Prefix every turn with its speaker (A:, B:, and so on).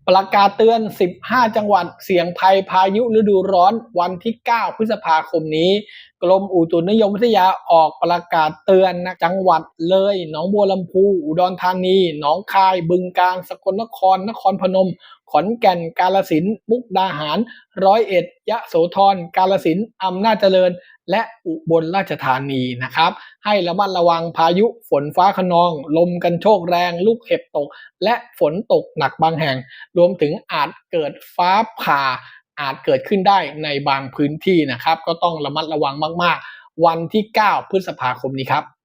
A: ประกาศเตือน 15 จังหวัดเสี่ยงภัยพายุฤดูร้อนวันที่ 9 พฤษภาคมนี้ กรมอุตุนิยมวิทยาออกประกาศเตือนนะจังหวัดเลยหนองบัวลำพู อุดรธานี หนองคาย บึงกาฬ สกลนคร นครพนม ขอนแก่น กาฬสินธุ์ มุกดาหาร ร้อยเอ็ด ยโสธร กาฬสินธุ์ อำนาจเจริญ และอุบลราชธานีนะครับให้ระมัดระวังพายุฝนฟ้าคะนองลมกันโชกแรงลูกเห็บตกและฝนตกหนักบางแห่งรวมถึงอาจเกิดฟ้าผ่าอาจเกิดขึ้นได้ในบางพื้นที่นะครับก็ต้องระมัดระวังมากๆวันที่ 9 พฤษภาคมนี้ครับ